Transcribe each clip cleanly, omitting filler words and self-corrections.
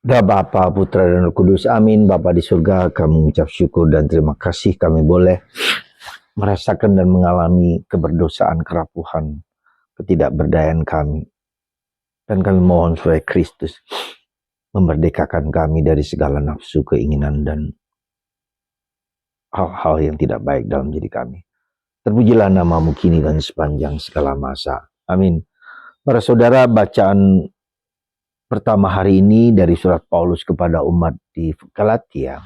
Da Bapa, Putra dan Roh Kudus, amin. Bapa di surga, kami mengucap syukur dan terima kasih kami boleh merasakan dan mengalami keberdosaan, kerapuhan, ketidakberdayaan kami. Dan kami mohon supaya Kristus memerdekakan kami dari segala nafsu, keinginan, dan hal-hal yang tidak baik dalam diri kami. Terpujilah namamu kini dan sepanjang segala masa. Amin. Para saudara, bacaan pertama hari ini dari surat Paulus kepada umat di Galatia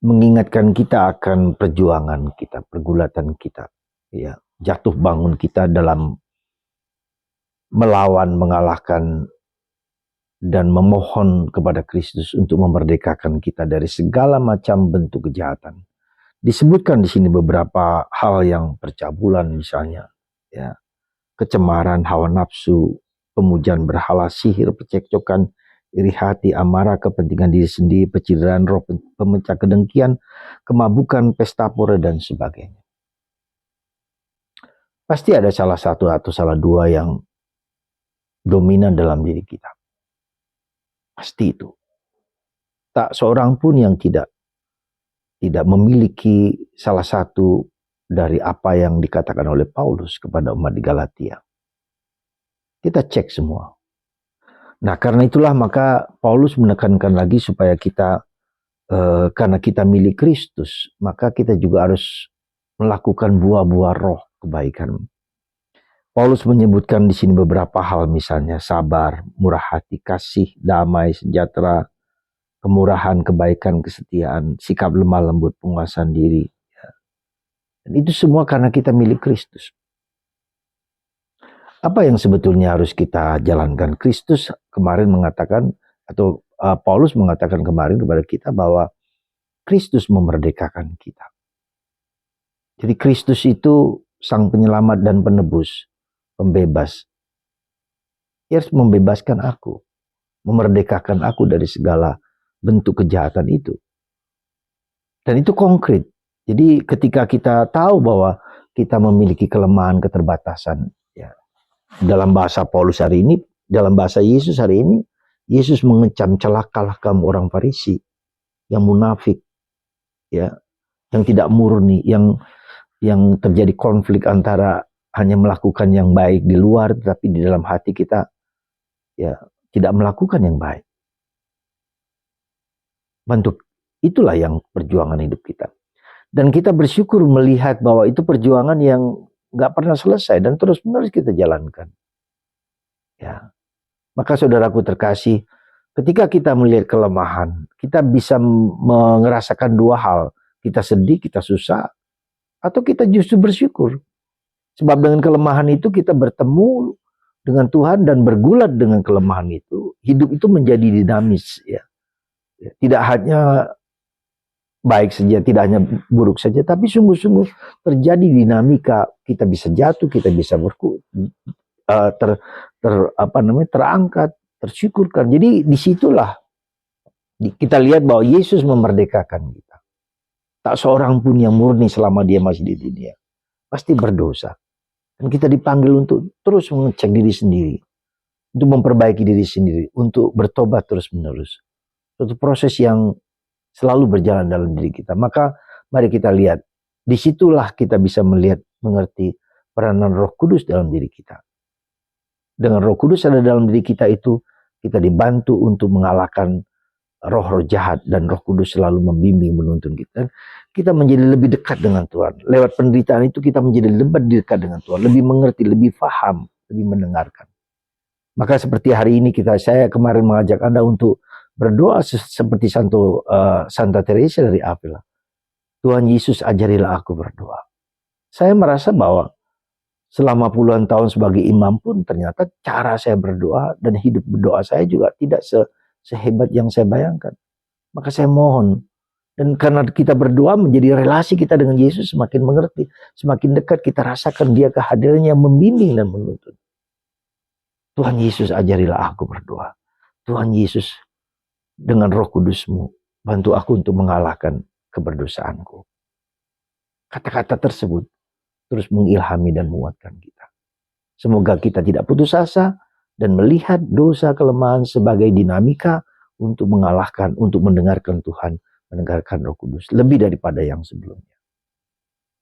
mengingatkan kita akan perjuangan kita, pergulatan kita, ya, jatuh bangun kita dalam melawan, mengalahkan, dan memohon kepada Kristus untuk memerdekakan kita dari segala macam bentuk kejahatan. Disebutkan di sini beberapa hal yang percabulan misalnya, ya, kecemaran, hawa nafsu, pemujaan berhala, sihir, percekcokan, iri hati, amarah, kepentingan diri sendiri, pencitraan roh, pemecah kedengkian, kemabukan, pesta pora, dan sebagainya. Pasti ada salah satu atau salah dua yang dominan dalam diri kita. Pasti itu. Tak seorang pun yang tidak memiliki salah satu dari apa yang dikatakan oleh Paulus kepada umat di Galatia. Kita cek semua. Nah, karena itulah maka Paulus menekankan lagi supaya kita, karena kita milik Kristus, maka kita juga harus melakukan buah-buah roh kebaikan. Paulus menyebutkan di sini beberapa hal, misalnya sabar, murah hati, kasih, damai, sejahtera, kemurahan, kebaikan, kesetiaan, sikap lemah lembut, penguasaan diri. Dan itu semua karena kita milik Kristus. Apa yang sebetulnya harus kita jalankan? Kristus kemarin mengatakan, atau Paulus mengatakan kemarin kepada kita bahwa Kristus memerdekakan kita. Jadi Kristus itu sang penyelamat dan penebus, pembebas. Dia harus membebaskan aku, memerdekakan aku dari segala bentuk kejahatan itu. Dan itu konkret. Jadi ketika kita tahu bahwa kita memiliki kelemahan, keterbatasan, ya, dalam bahasa Paulus hari ini, dalam bahasa Yesus hari ini, Yesus mengecam celakalah kamu orang Farisi yang munafik, ya, yang tidak murni, yang terjadi konflik antara hanya melakukan yang baik di luar, tapi di dalam hati kita, ya, tidak melakukan yang baik. Bentuk itulah yang perjuangan hidup kita. Dan kita bersyukur melihat bahwa itu perjuangan yang gak pernah selesai dan terus-menerus kita jalankan. Ya. Maka saudaraku terkasih, ketika kita melihat kelemahan, kita bisa merasakan dua hal. Kita sedih, kita susah, atau kita justru bersyukur. Sebab dengan kelemahan itu kita bertemu dengan Tuhan dan bergulat dengan kelemahan itu. Hidup itu menjadi dinamis, ya. Tidak hanya baik saja, tidak hanya buruk saja, tapi sungguh-sungguh terjadi dinamika. Kita bisa jatuh, kita bisa terangkat, tersyukurkan. Jadi disitulah kita lihat bahwa Yesus memerdekakan kita. Tak seorang pun yang murni selama dia masih di dunia, pasti berdosa. Dan kita dipanggil untuk terus mengecek diri sendiri, untuk memperbaiki diri sendiri, untuk bertobat terus-menerus. Suatu proses yang selalu berjalan dalam diri kita. Maka mari kita lihat, disitulah kita bisa melihat, mengerti peranan Roh Kudus dalam diri kita. Dengan Roh Kudus ada dalam diri kita itu, kita dibantu untuk mengalahkan roh-roh jahat, dan Roh Kudus selalu membimbing, menuntun kita. Kita menjadi lebih dekat dengan Tuhan. Lewat penderitaan itu kita menjadi lebih dekat dengan Tuhan, lebih mengerti, lebih paham, lebih mendengarkan. Maka seperti hari ini saya kemarin mengajak Anda untuk berdoa seperti Santa Teresa dari Avila. Tuhan Yesus, ajarilah aku berdoa. Saya merasa bahwa selama puluhan tahun sebagai imam pun ternyata cara saya berdoa dan hidup berdoa saya juga tidak sehebat yang saya bayangkan. Maka saya mohon, dan karena kita berdoa menjadi relasi kita dengan Yesus semakin mengerti, semakin dekat kita rasakan dia kehadirannya membimbing dan menuntun. Tuhan Yesus, ajarilah aku berdoa. Tuhan Yesus, dengan Roh Kudus-Mu, bantu aku untuk mengalahkan keberdosaanku. Kata-kata tersebut terus mengilhami dan menguatkan kita. Semoga kita tidak putus asa, dan melihat dosa kelemahan sebagai dinamika untuk mengalahkan, untuk mendengarkan Tuhan, mendengarkan Roh Kudus lebih daripada yang sebelumnya.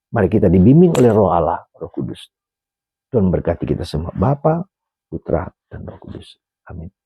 Mari kita dibimbing oleh Roh Allah, Roh Kudus. Tuhan berkati kita semua, Bapa, Putra, dan Roh Kudus. Amin.